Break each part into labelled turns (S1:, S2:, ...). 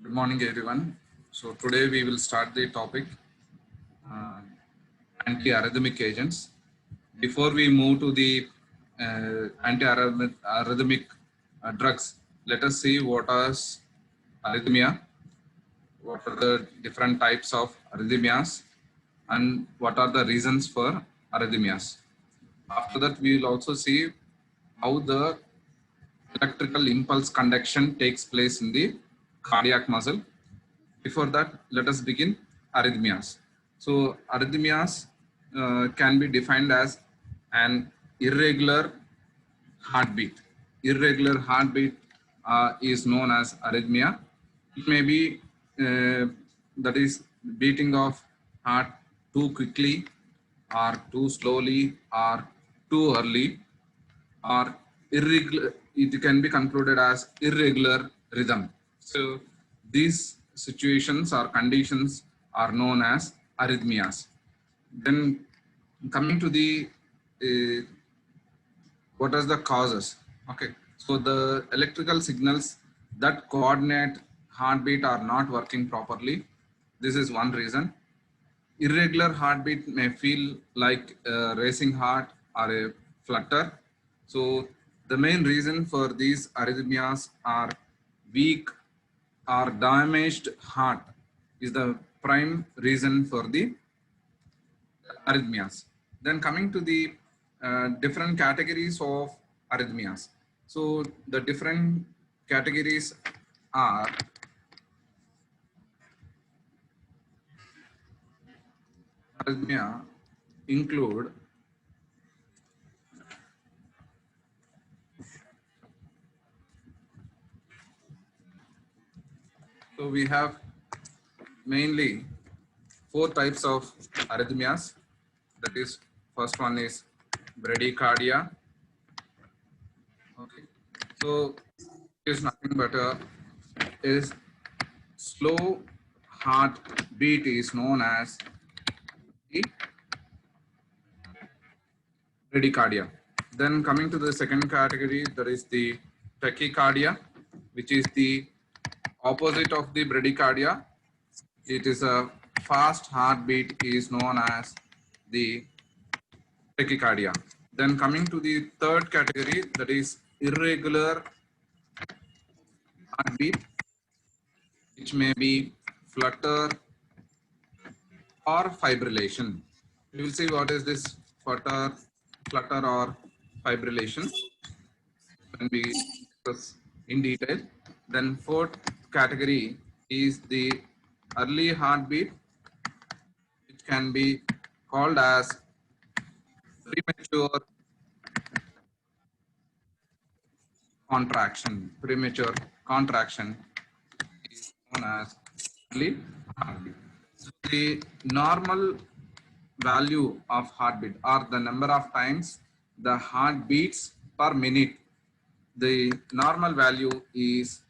S1: Good morning, everyone. So today we will start the topic uh, anti-arrhythmic agents. Before we move to the anti-arrhythmic drugs, let us see what is arrhythmia, what are the different types of arrhythmias, and what are the reasons for arrhythmias. After that, we will also see how the electrical impulse conduction takes place in the cardiac muscle. Before that, let us begin arrhythmias. So, arrhythmias can be defined as an irregular heartbeat. Irregular heartbeat is known as arrhythmia. It may be that is beating of heart too quickly, or too slowly, or too early, or irregular. It can be concluded as irregular rhythm. So these situations or conditions are known as arrhythmias. Then coming to the uh, what are the causes? Okay, so the electrical signals that coordinate heartbeat are not working properly. This is one reason. Irregular heartbeat may feel like a racing heart or a flutter. So the main reason for these arrhythmias are weak or damaged heart is the prime reason for the arrhythmias. Then coming to the different categories of arrhythmias. So the different categories are arrhythmia include. So we have mainly four types of arrhythmias. That is, first one is bradycardia. Okay, so it is nothing but is slow heartbeat is known as the bradycardia. Then coming to the second category, that is the tachycardia, which is the opposite of the bradycardia. It is a fast heartbeat is known as the tachycardia. Then coming to the third category, that is irregular heartbeat, which may be flutter or fibrillation. We will see what is this flutter or fibrillation when we discuss in detail. Then fourth category is the early heartbeat, which can be called as premature contraction. Premature contraction is known as early heartbeat. So the normal value of heartbeat or the number of times the heart beats per minute. The normal value is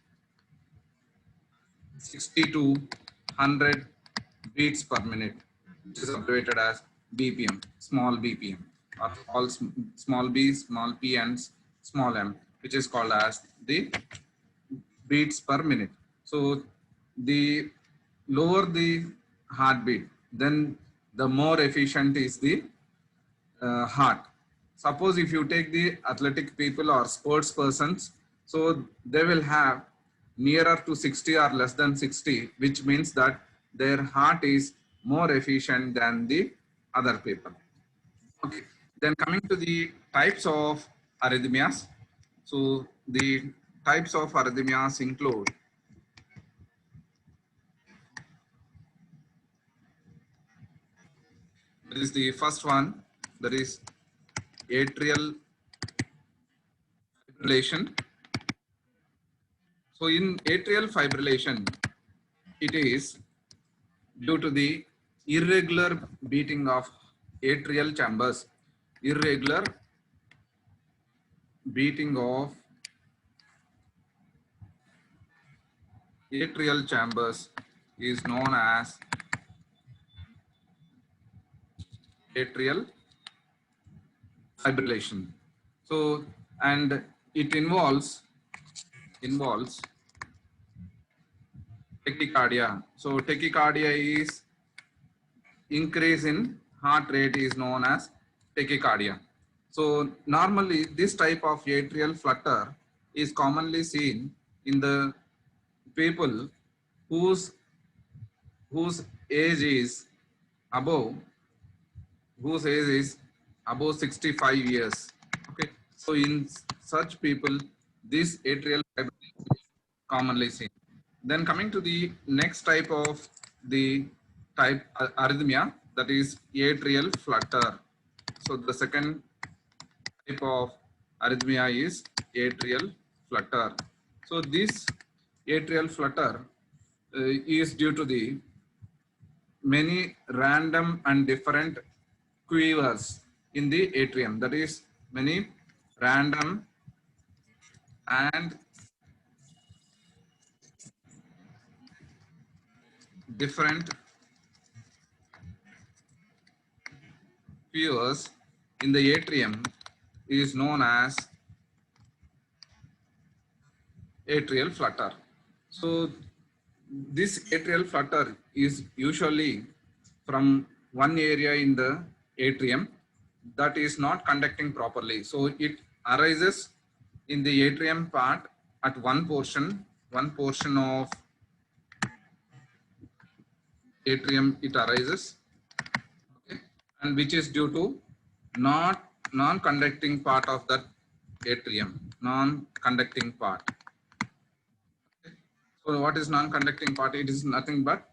S1: 60 to 100 beats per minute, which is abbreviated as BPM, small BPM, or all small b, small p, and small m, which is called as the beats per minute. So the lower the heartbeat, then the more efficient is the heart. Suppose if you take the athletic people or sports persons, so they will have nearer to 60 or less than 60, which means that their heart is more efficient than the other people. Okay. Then coming to the types of arrhythmias. So the types of arrhythmias include. That is the first one. That is atrial fibrillation. So in atrial fibrillation, it is due to the irregular beating of atrial chambers. Irregular beating of atrial chambers is known as atrial fibrillation. So, and it involves tachycardia. So tachycardia is increase in heart rate is known as tachycardia. So normally this type of atrial flutter is commonly seen in the people whose whose age is above whose age is above 65 years. Okay, so in such people, this atrial fibrillation is commonly seen. Then coming to the next type of the type arrhythmia, that is atrial flutter. So the second type of arrhythmia is atrial flutter. So this atrial flutter is due to the many random and different quivers in the atrium. That is many random and different quivers in the atrium is known as atrial flutter. So this atrial flutter is usually from one area in the atrium that is not conducting properly. So it arises in the atrium part at one portion of atrium it arises, okay, and which is due to not non-conducting part of that atrium, non-conducting part. So what is non-conducting part? It is nothing but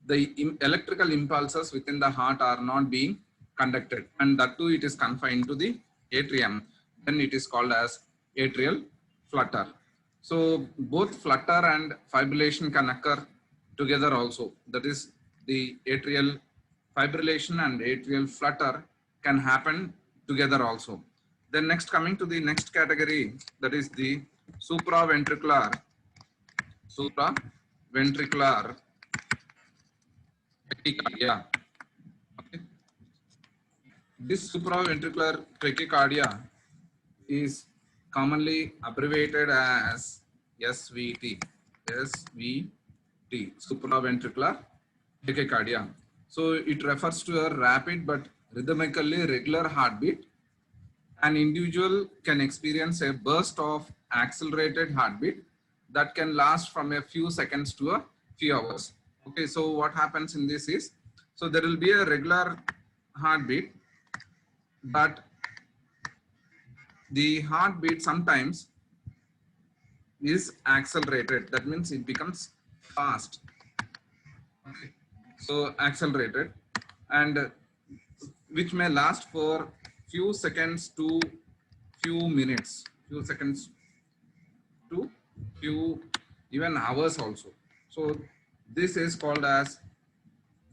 S1: the electrical impulses within the heart are not being conducted, and that too it is confined to the atrium. Then it is called as atrial flutter. So both flutter and fibrillation can occur together also. That is, the atrial fibrillation and atrial flutter can happen together also. Then next, coming to the next category, that is the supraventricular tachycardia. Okay. This supraventricular tachycardia is commonly abbreviated as SVT. SVT, supraventricular tachycardia. So it refers to a rapid but rhythmically regular heartbeat. An individual can experience a burst of accelerated heartbeat that can last from a few seconds to a few hours. Okay, so what happens in this is, so there will be a regular heartbeat, but the heartbeat sometimes is accelerated. That means it becomes fast. Okay. So accelerated, and which may last for few seconds to few minutes, few seconds to few even hours also. So this is called as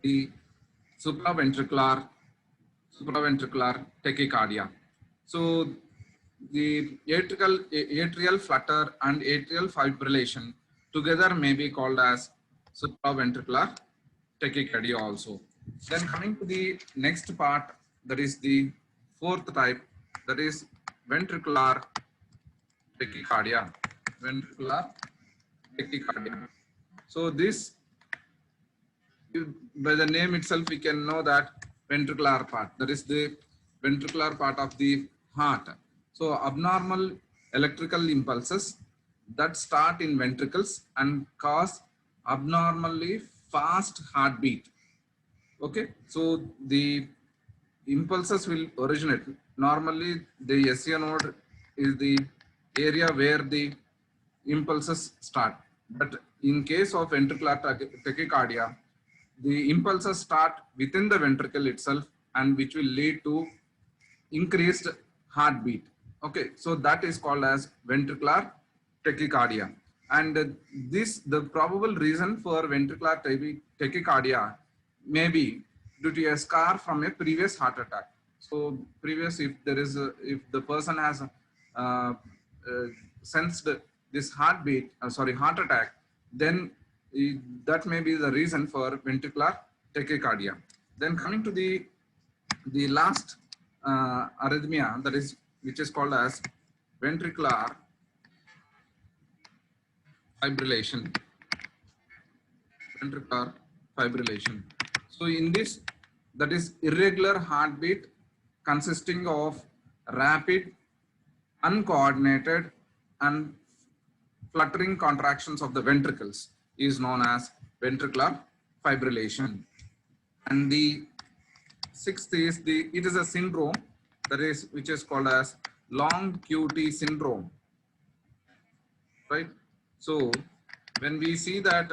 S1: the supraventricular tachycardia. So the atrial flutter and atrial fibrillation together may be called as supraventricular tachycardia also. Then coming to the next part, that is the fourth type, that is ventricular tachycardia. Ventricular tachycardia. So this, by the name itself, we can know that ventricular part, that is the ventricular part of the heart. So abnormal electrical impulses that start in ventricles and cause abnormally fast heartbeat. Okay, so the impulses will originate. Normally, the SCA node is the area where the impulses start. But in case of ventricular tachycardia, the impulses start within the ventricle itself, and which will lead to increased heartbeat. Okay, so that is called as ventricular tachycardia. And the probable reason for ventricular tachycardia may be due to a scar from a previous heart attack. So previous, if the person has sensed this heart attack, then that may be the reason for ventricular tachycardia. Then coming to the last arrhythmia, that is, which is called as ventricular fibrillation. ventricular fibrillation. So in this, that is irregular heartbeat consisting of rapid, uncoordinated and fluttering contractions of the ventricles is known as ventricular fibrillation. And the sixth is it is a syndrome that is which is called as long QT syndrome, right? So when we see that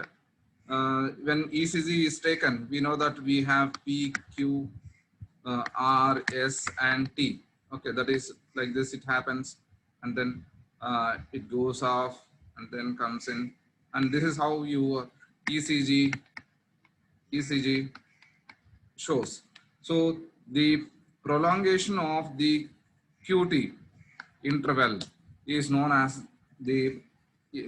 S1: when ECG is taken, we know that we have P, Q, R, S, and T. Okay, that is like this. It happens, and then it goes off, and then comes in, and this is how you ECG shows. So the prolongation of the QT interval is known as the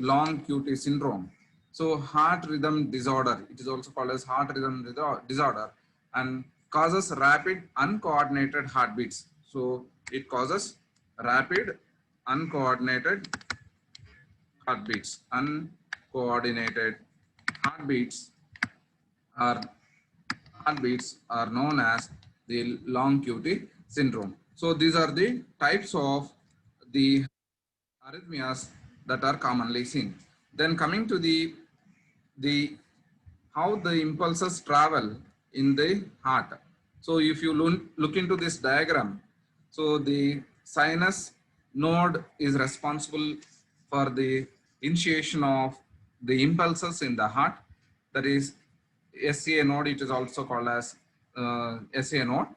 S1: long QT syndrome. So heart rhythm disorder, it is also called as heart rhythm disorder, and causes rapid uncoordinated heartbeats. So it causes rapid uncoordinated heartbeats. Uncoordinated heartbeats are known as the long QT syndrome. So these are the types of the arrhythmias that are commonly seen. Then coming to the how the impulses travel in the heart. So if you look into this diagram, so the sinus node is responsible for the initiation of the impulses in the heart. That is SCA node, it is also called as SA node.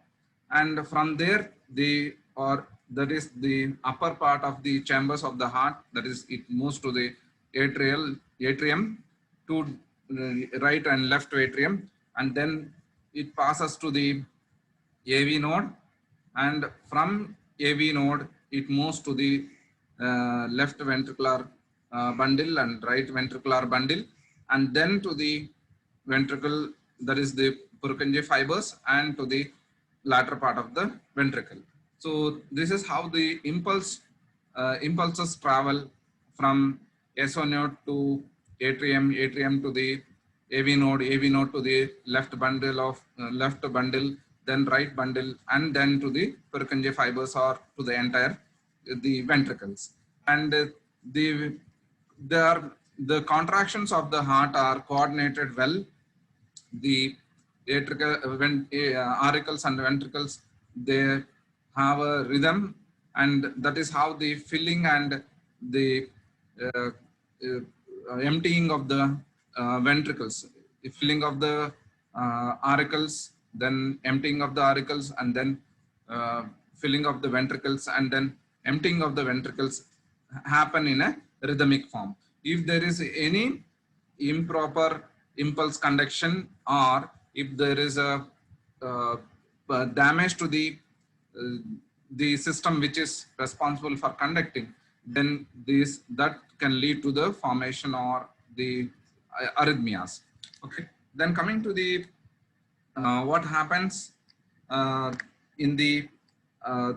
S1: And from there, that is the upper part of the chambers of the heart, that is it moves to the atrium to right and left atrium, and then it passes to the AV node, and from AV node it moves to the left ventricular bundle and right ventricular bundle, and then to the ventricle, that is the Purkinje fibers, and to the latter part of the ventricle. So this is how the impulses travel from SO node to atrium, atrium to the AV node to the left bundle, then right bundle, and then to the Purkinje fibers or to the entire the ventricles. And the contractions of the heart are coordinated well. The auricles and ventricles, they have a rhythm, and that is how the filling and the uh, emptying of the ventricles, the filling of the auricles, then emptying of the auricles, and then filling of the ventricles, and then emptying of the ventricles happen in a rhythmic form. If there is any improper impulse conduction, or if there is a damage to uh, the system which is responsible for conducting, then that can lead to the formation or the arrhythmias. Okay, then coming to the what happens in the uh,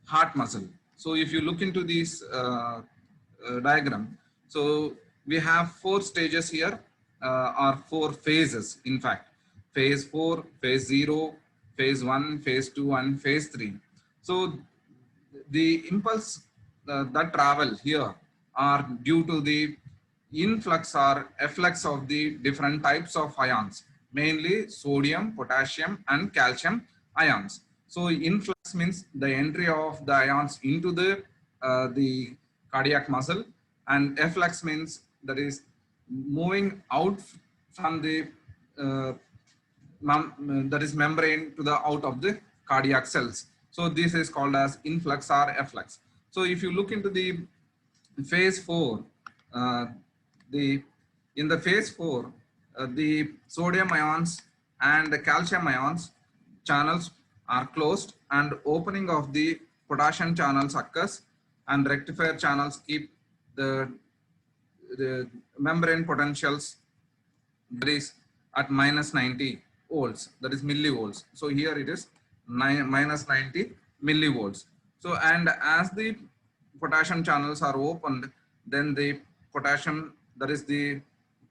S1: heart muscle. So if you look into this diagram, so we have 4 stages here, or 4 phases. In fact, phase 4, phase 0, phase 1, phase 2, and phase 3. So the impulse that travel here are due to the influx or efflux of the different types of ions, mainly sodium, potassium, and calcium ions. So influx means the entry of the ions into the cardiac muscle, and efflux means that is moving out from the uh, that is membrane to the out of the cardiac cells. So this is called as influx or efflux. So if you look into the phase 4, uh, in the phase 4, the sodium ions and the calcium ions channels are closed, and opening of the potassium channels occurs, and rectifier channels keep the membrane potentials, that is at minus 90 volts, that is millivolts. So here it is minus 90 millivolts. So, and as the potassium channels are opened, then the potassium, that is the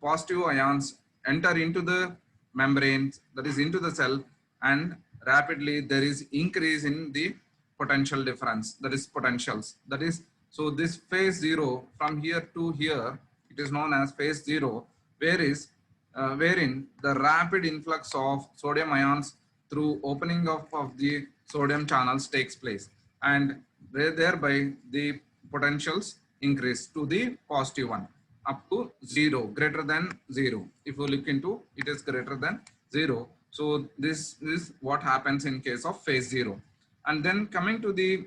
S1: positive ions, enter into the membranes, that is into the cell, and rapidly there is increase in the potential difference, that is potentials. That is, so this phase 0 from here to here, it is known as phase 0, wherein the rapid influx of sodium ions through opening up of the sodium channels takes place, and thereby the potentials increase to the positive one up to 0, greater than 0. If you look into, it is greater than 0. So this is what happens in case of phase 0. And then coming to the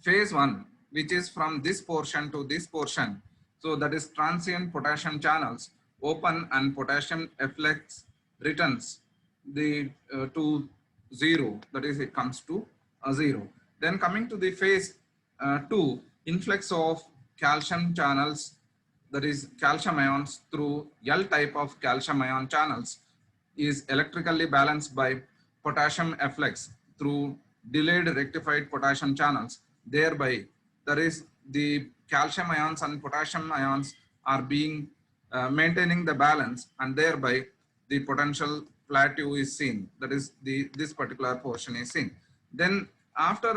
S1: phase 1, which is from this portion to this portion. So that is transient potassium channels open and potassium efflux returns the to 0, that is it comes to 0. Then coming to the phase 2, influx of calcium channels, that is calcium ions through L type of calcium ion channels, is electrically balanced by potassium efflux through delayed rectified potassium channels. Thereby, there is the calcium ions and potassium ions are being maintaining the balance, and thereby the potential plateau is seen. That is, this particular portion is seen. Then after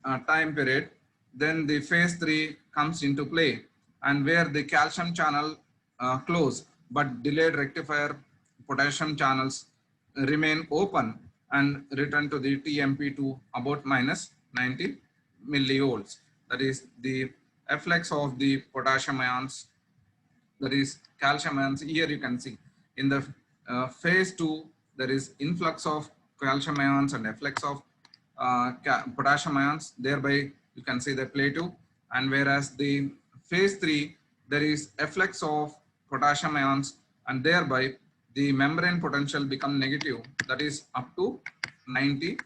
S1: a time period, then the phase 3 comes into play, and where the calcium channel close, but delayed rectifier potassium channels remain open and return to the TMP to about minus 90 millivolts. That is the efflux of the potassium ions, that is calcium ions. Here you can see in the phase 2, there is influx of calcium ions and efflux of potassium ions. Thereby you can see the plateau. And whereas the phase 3, there is efflux of potassium ions, and thereby the membrane potential become negative, that is up to 90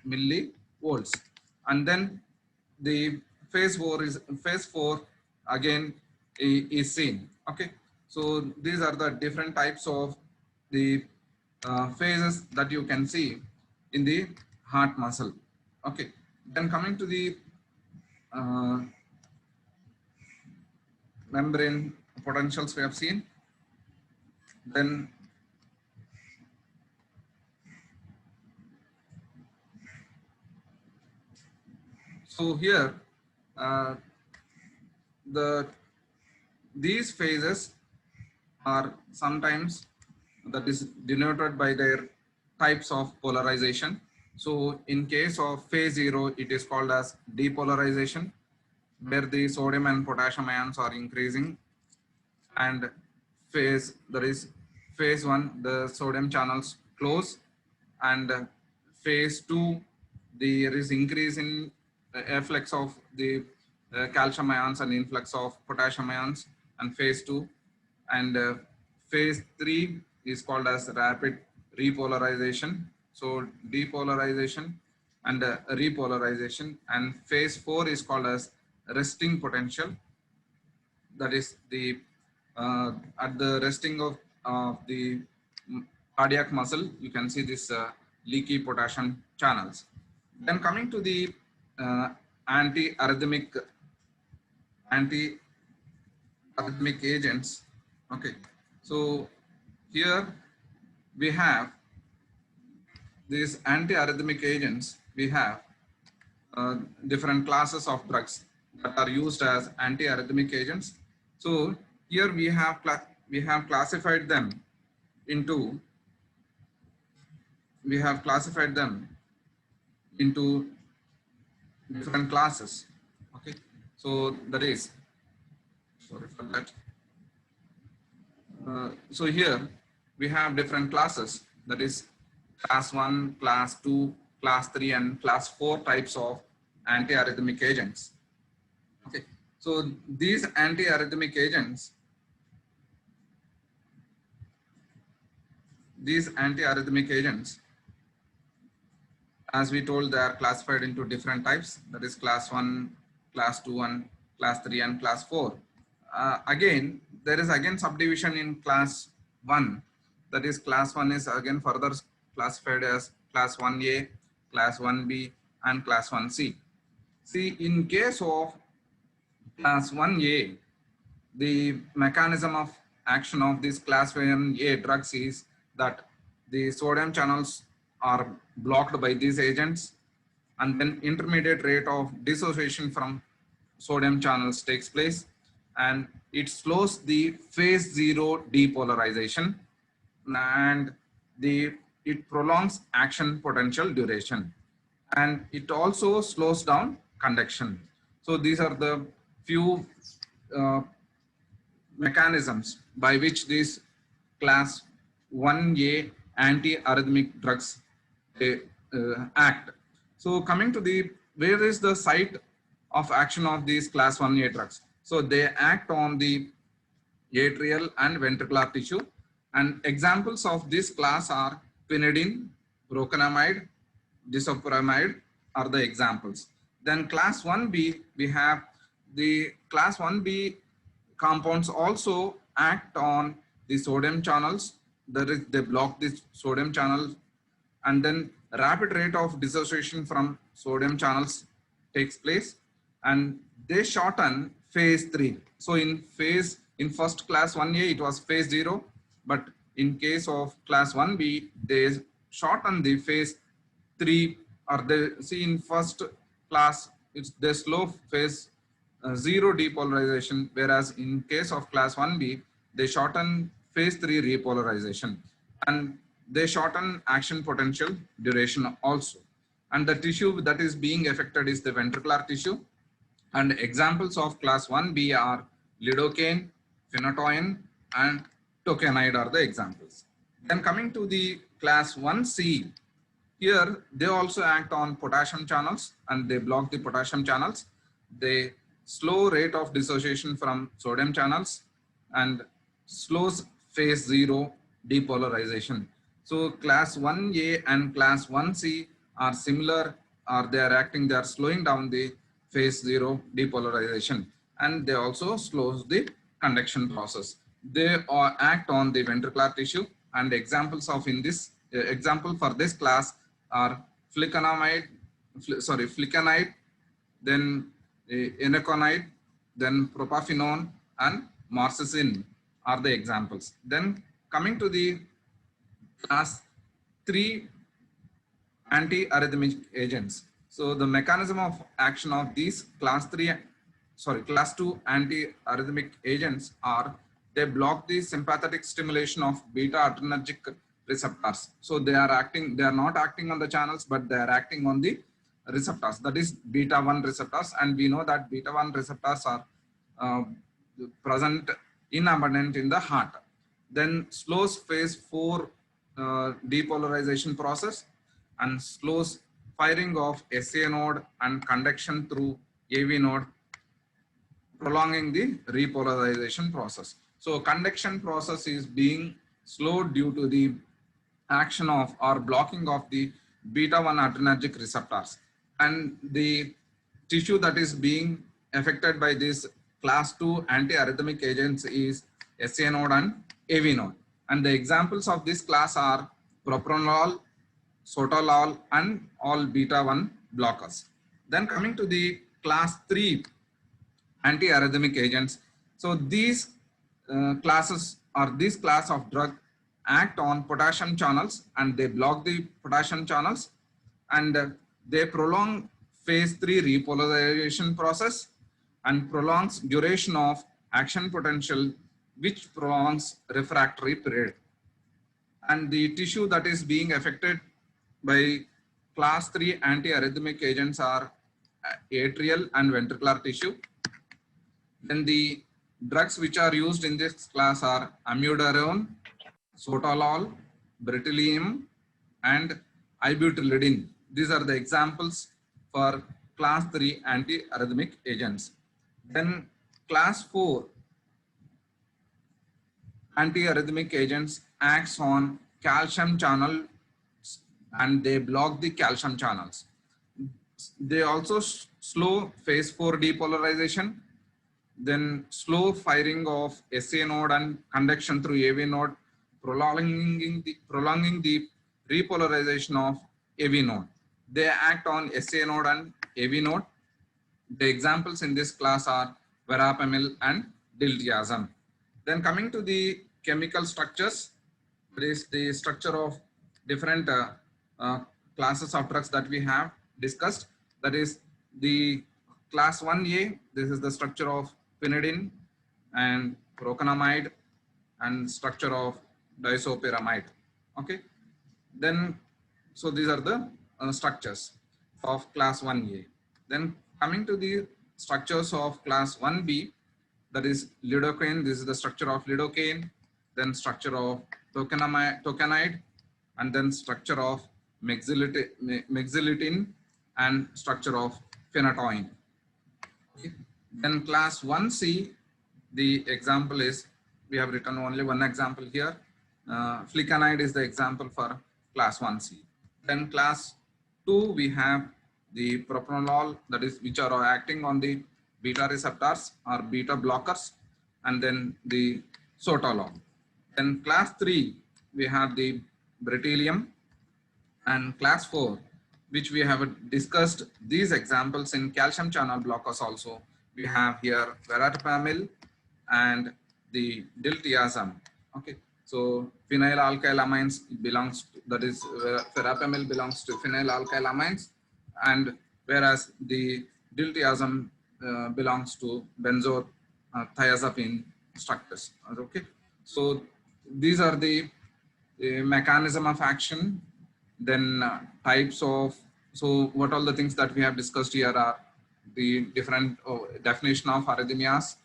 S1: millivolts. And then the phase 4 again is seen. Okay, so these are the different types of the phases that you can see in the heart muscle. Okay, then coming to the membrane potentials we have seen. Then so here these phases are sometimes that is denoted by their types of polarization. So in case of phase 0, it is called as depolarization, where the sodium and potassium ions are increasing, and phase, that is phase 1, the sodium channels close, and phase 2, there is increase in efflux of the calcium ions and influx of potassium ions, and phase 2, and phase 3 is called as rapid repolarization. So depolarization and repolarization, and phase 4 is called as resting potential. That is the at the resting of the cardiac muscle, you can see this leaky potassium channels. Then coming to the anti-arrhythmic agents. Okay, so here we have these anti-arrhythmic agents. We have different classes of drugs that are used as anti-arrhythmic agents. So here we have classified them into different classes. Okay, so that is, sorry for that. So here we have different classes, that is class 1, class 2, class 3, and class 4 types of anti-arrhythmic agents. Okay, so these anti-arrhythmic agents, as we told, they are classified into different types, that is class 1, class 2, and class 3, and class 4. Again, there is again subdivision in class 1, that is class 1 is again further classified as class 1A, class 1B, and class 1C. See, in case of class 1A, the mechanism of action of this class 1A drugs is that the sodium channels are blocked by these agents, and then intermediate rate of dissociation from sodium channels takes place, and it slows the phase zero depolarization, and it prolongs action potential duration, and it also slows down conduction. So these are the few uh, mechanisms by which these class 1A anti-arrhythmic drugs act. So coming to the, where is the site of action of these class 1A drugs? So they act on the atrial and ventricular tissue, and examples of this class are quinidine, procainamide, disopyramide are the examples. Then class 1B, we have the class 1B compounds also act on the sodium channels. That is, they block the sodium channel, and then rapid rate of dissociation from sodium channels takes place, and they shorten phase 3. So in first class 1A it was phase 0, but in case of class 1B they shorten the phase 3, or they see in first class it's the slow phase 0 depolarization, whereas in case of class 1B they shorten phase 3 repolarization, and they shorten action potential duration also. And the tissue that is being affected is the ventricular tissue, and examples of class 1B are lidocaine, phenytoin, and tokainide are the examples. Then coming to the class 1C, here they also act on potassium channels, and they block the potassium channels. They slow rate of dissociation from sodium channels and slows phase 0 depolarization. So class 1A and class 1C are similar, or they are slowing down the phase 0 depolarization, and they also slows the conduction process. They act on the ventricular tissue, and examples of in this example for this class are flecainide, then enoconide, then propafenone, and marcesine are the examples. Then coming to the class 3 anti-arrhythmic agents. So the mechanism of action of these class 2 anti-arrhythmic agents are, they block the sympathetic stimulation of beta adrenergic receptors. So they are not acting on the channels, but they are acting on the receptors, that is beta 1 receptors, and we know that beta 1 receptors are present in abundant in the heart. Then slows phase 4 depolarization process, and slows firing of SA node and conduction through AV node, prolonging the repolarization process. So conduction process is being slowed due to the action of or blocking of the beta 1 adrenergic receptors, and the tissue that is being affected by this class 2 anti-arrhythmic agents is SA node and AV node, and the examples of this class are propranolol, sotalol, and all beta 1 blockers. Then coming to the class 3 anti-arrhythmic agents. So these classes, or this class of drug, act on potassium channels, and they block the potassium channels, and they prolong phase 3 repolarization process, and prolongs duration of action potential, which prolongs refractory period. And the tissue that is being affected by class 3 anti-arrhythmic agents are atrial and ventricular tissue. Then the drugs which are used in this class are amiodarone, sotalol, beryllium, and ibutylidine. These are the examples for class 3 anti-arrhythmic agents. Then class 4 anti-arrhythmic agents acts on calcium channel, and they block the calcium channels. They also slow phase 4 depolarization, then slow firing of SA node and conduction through AV node, prolonging the repolarization of AV node. They act on SA node and AV node. The examples in this class are verapamil and diltiazem. Then coming to the chemical structures, there is the structure of different uh, classes of drugs that we have discussed. That is the class 1A. This is the structure of quinidine and procainamide and structure of disopyramide. Okay. Then, so these are the structures of class 1A. Then coming to the structures of class 1B, that is lidocaine. This is the structure of lidocaine, then structure of tocanide, and then structure of mexiletine and structure of phenytoin. Okay. Then class 1C, the example is, we have written only one example here. Flecainide is the example for class 1C. Then class 2, we have the propranolol, that is which are acting on the beta receptors or beta blockers, and then the sotalol. Then class 3, we have the beryllium, and class 4, which we have discussed these examples in calcium channel blockers also. We have here verapamil and the diltiazem. Okay, so phenylalkylamines belongs to, that is verapamil belongs to phenylalkylamines, and whereas the diltiazem belongs to benzothiazepine structures. Okay, so these are the mechanism of action, then types of, so what all the things that we have discussed here are the different definition of arrhythmias,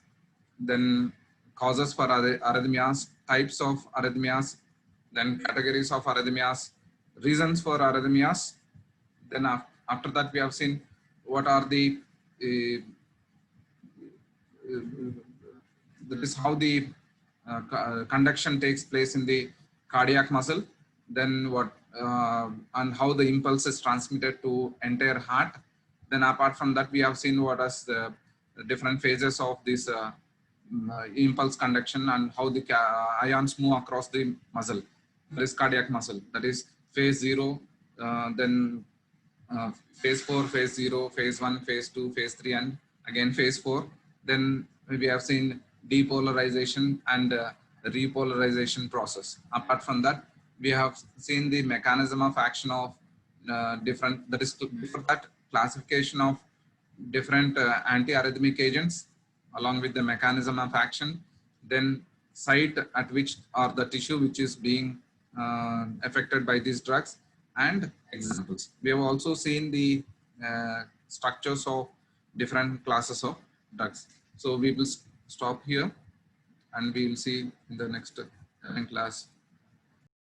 S1: then causes for arrhythmias, types of arrhythmias, then categories of arrhythmias, reasons for arrhythmias. Then after that we have seen what are the that is how the conduction takes place in the cardiac muscle, then what and how the impulse is transmitted to entire heart. Then apart from that, we have seen what is the different phases of this impulse conduction and how the ions move across the muscle, that is cardiac muscle. That is phase 0, then phase 4, phase 0, phase 1, phase 2, phase 3, and again phase 4. Then we have seen depolarization and repolarization process. Apart from that, we have seen the mechanism of action of different, that is before that, classification of different anti-arrhythmic agents along with the mechanism of action, then site at which, or the tissue which is being affected by these drugs, and examples. We have also seen the structures of different classes of drugs. So we will stop here and we will see in the next class.